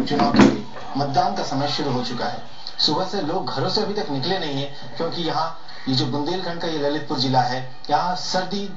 उपचुनाव के लिए मतदान का समय शुरू हो चुका है। सुबह से लोग घरों से अभी तक निकले नहीं है, क्योंकि यहाँ ये जो बुंदेलखंड का ये ललितपुर जिला है, यहाँ सर्दी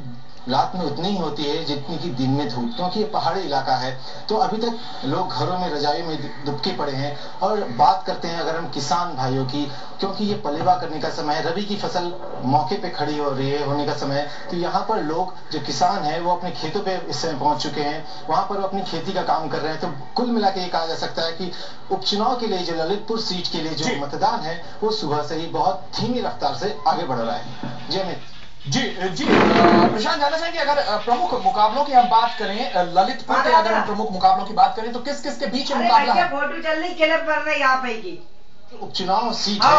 रात में उतनी ही होती है जितनी की दिन में धूप, क्योंकि ये पहाड़ी इलाका है। तो अभी तक लोग घरों में रजाई में दुबके पड़े हैं। और बात करते हैं अगर हम किसान भाइयों की, क्योंकि ये पलेवा करने का समय है, रबी की फसल मौके पे खड़ी हो रही है होने का समय, तो यहाँ पर लोग जो किसान हैं वो अपने खेतों पे इस समय पहुंच चुके हैं, वहां पर वो अपनी खेती का काम कर रहे हैं। तो कुल मिला के ये कहा जा सकता है कि उपचुनाव के लिए जो ललितपुर सीट के लिए जो मतदान है वो सुबह से ही बहुत धीमी रफ्तार से आगे बढ़ रहा है। जी अमित। जी जी प्रशांत, जानना चाहेंगे अगर प्रमुख मुकाबलों की हम बात करें, ललितपुर के अगर हम प्रमुख मुकाबलों की बात करें तो किस किस के बीच मुकाबला है? फोटो चल रही क्लब पर रही आप की उपचुनाव सीट है,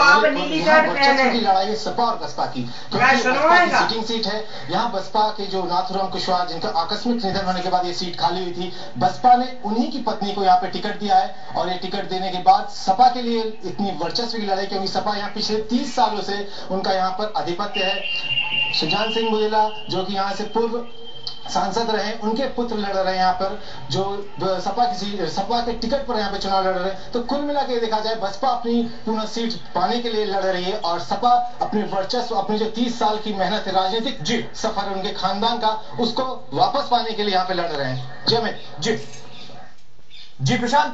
वर्चस्व की लड़ाई है सपा और बसपा की, क्योंकि बसपा की सिटिंग सीट है। यहाँ बसपा के जो नाथुराम कुशवाहा, जिनका आकस्मिक निधन होने के बाद ये सीट खाली हुई थी, बसपा ने उन्हीं की पत्नी को यहाँ पे टिकट दिया है। और ये टिकट देने के बाद सपा के लिए इतनी वर्चस्व की लड़ाई, क्योंकि सपा यहाँ पिछले 30 सालों से उनका यहाँ पर आधिपत्य है। सुजान सिंह मुजेला जो कि यहाँ से पूर्व सांसद रहे, उनके पुत्र लड़ रहे हैं यहाँ पर, जो सपा के टिकट पर यहाँ पे चुनाव लड़ रहे हैं। तो कुल मिला के देखा जाए बसपा अपनी पुनः सीट पाने के लिए लड़ रही है और सपा अपने वर्चस्व, अपने जो 30 साल की मेहनत है, राजनीतिक सफर उनके खानदान का, उसको वापस पाने के लिए यहाँ पे लड़ रहे हैं। जी अमित। जी प्रशांत,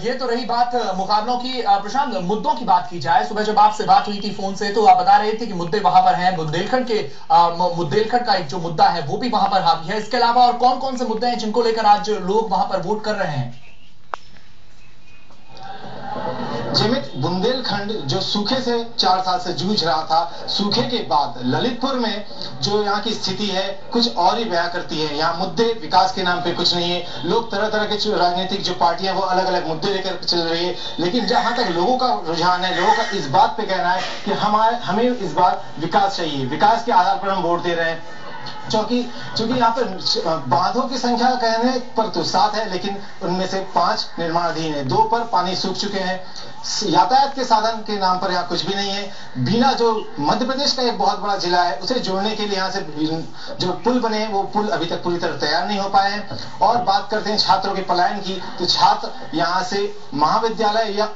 ये तो रही बात मुकाबलों की। प्रशांत, मुद्दों की बात की जाए, सुबह जब आपसे बात हुई थी फोन से तो आप बता रहे थे कि मुद्दे वहां पर हैं, बुंदेलखंड का एक जो मुद्दा है वो भी वहां पर हावी है। इसके अलावा और कौन कौन से मुद्दे हैं जिनको लेकर आज लोग वहां पर वोट कर रहे हैं? जिमित, बुंदेलखंड जो सूखे से 4 साल से जूझ रहा था, सूखे के बाद ललितपुर में जो यहाँ की स्थिति है कुछ और ही बयां करती है। यहाँ मुद्दे विकास के नाम पे कुछ नहीं है। लोग तरह तरह के राजनीतिक जो पार्टियां वो अलग अलग मुद्दे लेकर चल रही है, लेकिन जहां तक लोगों का रुझान है, लोगों का इस बात पे कहना है कि हमें इस बार विकास चाहिए, विकास के आधार पर हम वोट दे रहे हैं। क्योंकि यहाँ पर बांधों की संख्या कहने पर तो 7 है, लेकिन उनमें से 5 निर्माणाधीन है, 2 पर पानी सूख चुके हैं। यातायात के साधन के नाम पर यहाँ कुछ भी नहीं है। बीना जो मध्य प्रदेश का एक बहुत बड़ा जिला है, उसे जोड़ने के लिए यहाँ से जो पुल बने हैं वो पुल अभी तक पूरी तरह तैयार नहीं हो पाए हैं। और बात करते हैं छात्रों के पलायन की, तो छात्र यहाँ से महाविद्यालय या